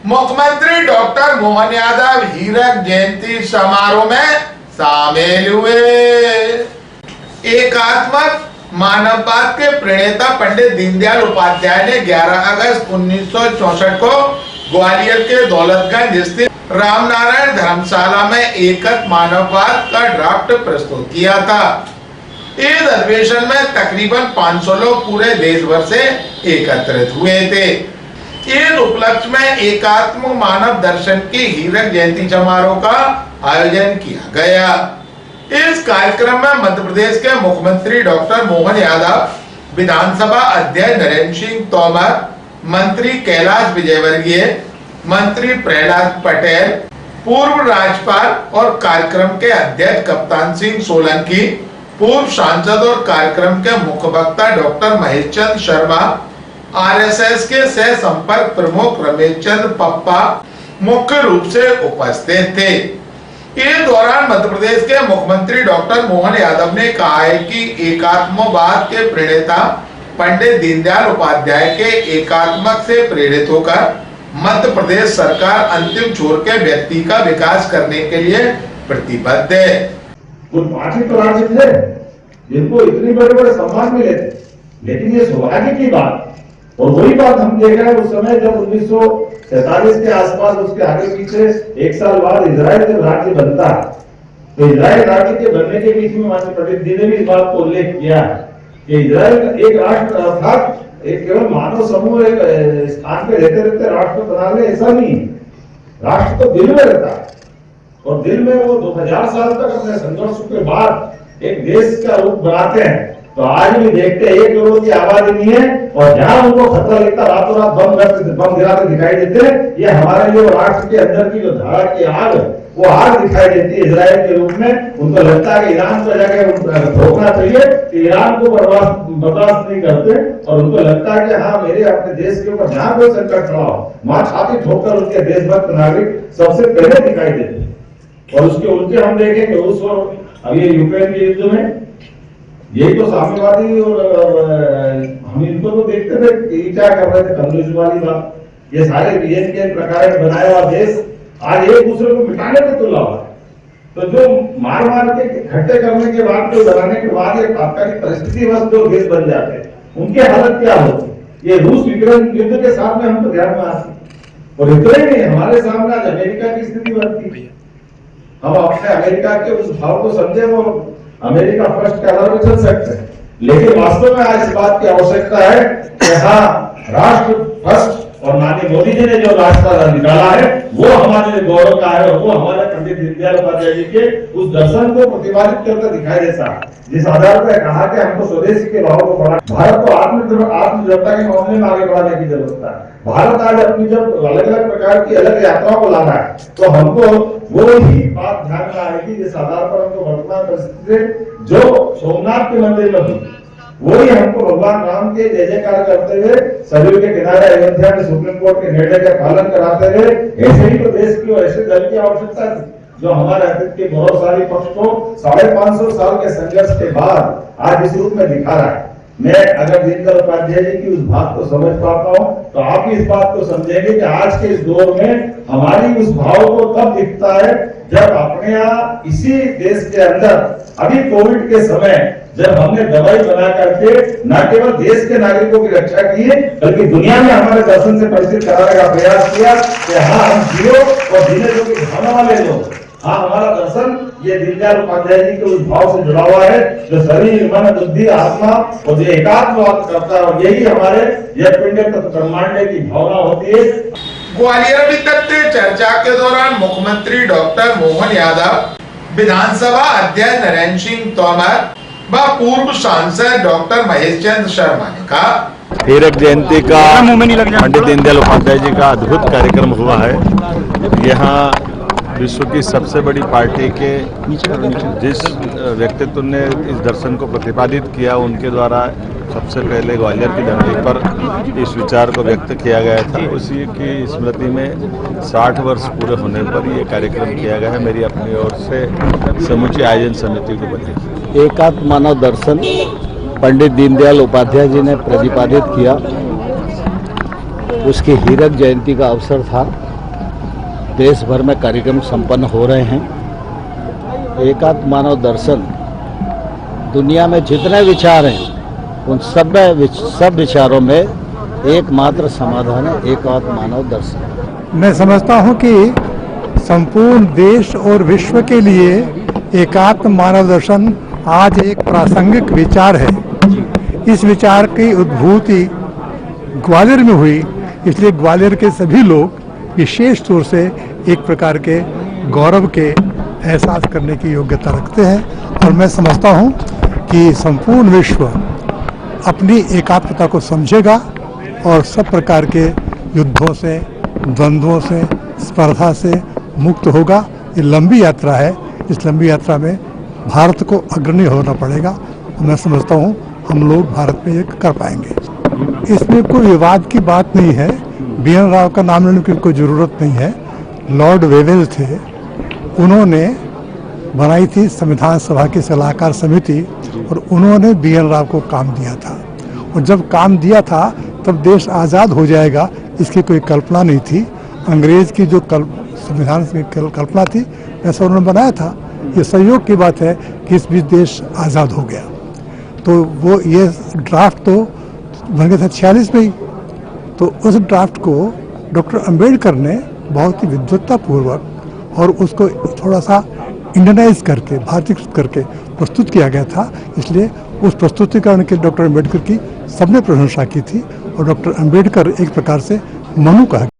मुख्यमंत्री डॉक्टर मोहन यादव हीरक जयंती समारोह में शामिल हुए। एकात्मक मानववाद के प्रणेता पंडित दीनदयाल उपाध्याय ने 11 अगस्त 1964 को ग्वालियर के दौलतगंज स्थित रामनारायण धर्मशाला में एकत मानववाद का ड्राफ्ट प्रस्तुत किया था। इस अधिवेशन में तकरीबन 500 लोग पूरे देश भर से एकत्रित हुए थे। इस उपलक्ष्य में एकात्म मानव दर्शन की हीरक जयंती समारोह का आयोजन किया गया। इस कार्यक्रम में मध्य प्रदेश के मुख्यमंत्री डॉक्टर मोहन यादव, विधानसभा अध्यक्ष नरेंद्र सिंह तोमर, मंत्री कैलाश विजयवर्गीय, मंत्री प्रहलाद पटेल, पूर्व राज्यपाल और कार्यक्रम के अध्यक्ष कप्तान सिंह सोलंकी, पूर्व सांसद और कार्यक्रम के मुख्य वक्ता डॉक्टर महेश चंद्र शर्मा, आरएसएस के सह संपर्क प्रमुख रमेश चंद्र पप्पा मुख्य रूप से उपस्थित थे। इस दौरान मध्य प्रदेश के मुख्यमंत्री डॉक्टर मोहन यादव ने कहा है कि एकात्मवाद के प्रणेता पंडित दीनदयाल उपाध्याय के एकात्मक से प्रेरित होकर मध्य प्रदेश सरकार अंतिम छोर के व्यक्ति का विकास करने के लिए प्रतिबद्ध है। कुछ पार्टी तो राज्य थे जिनको इतनी बड़े सम्मान मिले थे, लेकिन ये सौभाग्य की बात और वही बात हम देख रहे हैं उस समय जब 1947 के आसपास, उसके आगे पीछे एक साल बाद इजराइल जब राज्य बनता है, तो इजराइल राज्य के बनने के बीच में माननीय पंडित जी ने भी इस बात को उल्लेख किया है कि इजराइल एक राष्ट्र अर्थात एक केवल मानव समूह एक स्थान पे रहते रहते राष्ट्र बना ले, ऐसा नहीं। राष्ट्र तो दिल में रहता है और दिल में वो 2000 साल तक अपने संघर्ष के बाद एक देश का रूप बनाते हैं। तो आज भी देखते हैं 1 करोड़ की आबादी नहीं है और जहां उनको खतरा लगता रातों रात बम गिराते दिखाई देते हैं। ये हमारे लिए राष्ट्र के अंदर की जो धारा की आग, वो आग दिखाई देती है इजराइल के रूप में। उनको लगता है कि ईरान को जाकर रोकना चाहिए कि ईरान को बर्दाश्त नहीं करते और उनको लगता है कि हाँ मेरे अपने देश के ऊपर जहां कोई संकट खड़ा हो वहां छाती ठोककर उनके देशभक्त नागरिक सबसे पहले दिखाई देते। और उसके उल्टे हम देखेंगे रूस और अभी यूक्रेन के युद्ध में यही तो साम्यवादी और हम इनको तो देखते थे कि क्या कर रहे थे, कम्युनिस्ट वाली बात। ये सारे बीएन के प्रकार बनाया हुआ देश आज एक दूसरे को मिटाने पे तुला हुआ है। तो जो मार के इकट्ठे करने के बाद तो बनाने के बाद एक तात्कालिक परिस्थिति बस जो देश बन जाते हैं, उनकी हालत क्या होती। ये रूस यूक्रेन युद्ध के साथ में हमको ध्यान में आती और इतना ही नहीं, हमारे सामने आज अमेरिका की स्थिति बनती है। हम अपने अमेरिका के उस भाव को समझे, वो अमेरिका फर्स्ट के आधार पर चल सकते हैं, लेकिन वास्तव में आज इस बात की आवश्यकता है कि हाँ राष्ट्र फर्स्ट और माननीय मोदी जी ने जो रास्ता निकाला है वो हमारे लिए गौरव का है और वो हमारे पंडित दीनदयाल उपाध्याय जी के उस दर्शन को प्रतिपादित करके दिखाई देता है, जिस आधार पर कहा कि हमको स्वदेशी के भाव को बढ़ा, भारत को आत्मनिर्भरता के मामले में आगे बढ़ाने की जरूरत है। भारत आज अपनी जब अलग अलग प्रकार की अलग यात्राओं को लाना है तो हमको वो ही बात ध्यान में आएगी जिस आधार पर हमको वर्तमान परिस्थिति से जो सोमनाथ के मंदिर में हुई वही हमको भगवान राम के जय जयकार करते हुए सरयू के किनारे अयोध्या में सुप्रीम कोर्ट के निर्णय का पालन कराते हुए ऐसे ही प्रदेश की और ऐसे दल की आवश्यकता थी जो हमारे अतीत के गौरवशाली पक्ष को 550 साल के संघर्ष के बाद आज इस रूप में दिखा रहा है। मैं अगर दीनदयाल उपाध्याय जी की उस बात को समझ पाता हूँ तो आप भी इस बात को समझेंगे कि आज के इस दौर में हमारी उस भाव को तब दिखता है जब अपने यहाँ इसी देश के अंदर अभी कोविड के समय जब हमने दवाई बना करके न केवल देश के नागरिकों की रक्षा की है बल्कि दुनिया में हमारे दर्शन से परिचित कराने का प्रयास किया कि हाँ हम जियो और जीने जो की भावना वाले लोग। हाँ हमारा दर्शन ये दीनदयाल उपाध्याय जी के उस भाव से जुड़ा हुआ है जो शरीर मन बुद्धि आत्मा और जो एकात्मवाद करता है और यही हमारे यह पिंड ब्रह्मांड की भावना होती है। ग्वालियर में तक चर्चा के दौरान मुख्यमंत्री डॉक्टर मोहन यादव, विधानसभा अध्यक्ष नरेंद्र सिंह तोमर व पूर्व सांसद डॉक्टर महेश चंद्र शर्मा ने कहा हीरक जयंती का पंडित दीनदयाल उपाध्याय जी का अद्भुत कार्यक्रम हुआ है। यहाँ विश्व की सबसे बड़ी पार्टी के जिस व्यक्तित्व ने इस दर्शन को प्रतिपादित किया उनके द्वारा सबसे पहले ग्वालियर की धरती पर इस विचार को व्यक्त किया गया था। उसी की स्मृति में 60 वर्ष पूरे होने पर ये कार्यक्रम किया गया है। मेरी अपनी ओर से समूची आयोजन समिति को बधाई। एकात्म मानव दर्शन पंडित दीनदयाल उपाध्याय जी ने प्रतिपादित किया, उसकी हीरक जयंती का अवसर था। देश भर में कार्यक्रम संपन्न हो रहे हैं। एकात्म मानव दर्शन दुनिया में जितने विचार हैं उन सब विचारों में एकमात्र समाधान है एकात्म मानव दर्शन। मैं समझता हूं कि संपूर्ण देश और विश्व के लिए एकात्म मानव दर्शन आज एक प्रासंगिक विचार है। इस विचार की उद्भूति ग्वालियर में हुई, इसलिए ग्वालियर के सभी लोग विशेष तौर से एक प्रकार के गौरव के एहसास करने की योग्यता रखते हैं। और मैं समझता हूं कि संपूर्ण विश्व अपनी एकात्मता को समझेगा और सब प्रकार के युद्धों से, द्वंद्वों से, स्पर्धा से मुक्त होगा। ये लंबी यात्रा है, इस लंबी यात्रा में भारत को अग्रणी होना पड़ेगा और मैं समझता हूँ हम लोग भारत में ये कर पाएंगे। इसमें कोई विवाद की बात नहीं है। BN राव का नाम लेने की कोई ज़रूरत नहीं है। लॉर्ड वेवेल थे, उन्होंने बनाई थी संविधान सभा की सलाहकार समिति और उन्होंने BN राव को काम दिया था। और जब काम दिया था तब देश आज़ाद हो जाएगा इसकी कोई कल्पना नहीं थी। अंग्रेज की जो संविधान की कल्पना थी ऐसा उन्होंने बनाया था। ये सहयोग की बात है कि इस बीच देश आज़ाद हो गया। तो वो ये ड्राफ्ट तो बन गया था 46 में ही। तो उस ड्राफ्ट को डॉक्टर अंबेडकर ने बहुत ही विद्वत्तापूर्वक और उसको थोड़ा सा इंडियनाइज करके, भारतीकृत करके प्रस्तुत किया गया था। इसलिए उस प्रस्तुतिकरण के डॉक्टर अंबेडकर की सबने प्रशंसा की थी और डॉक्टर अंबेडकर एक प्रकार से मनु कहा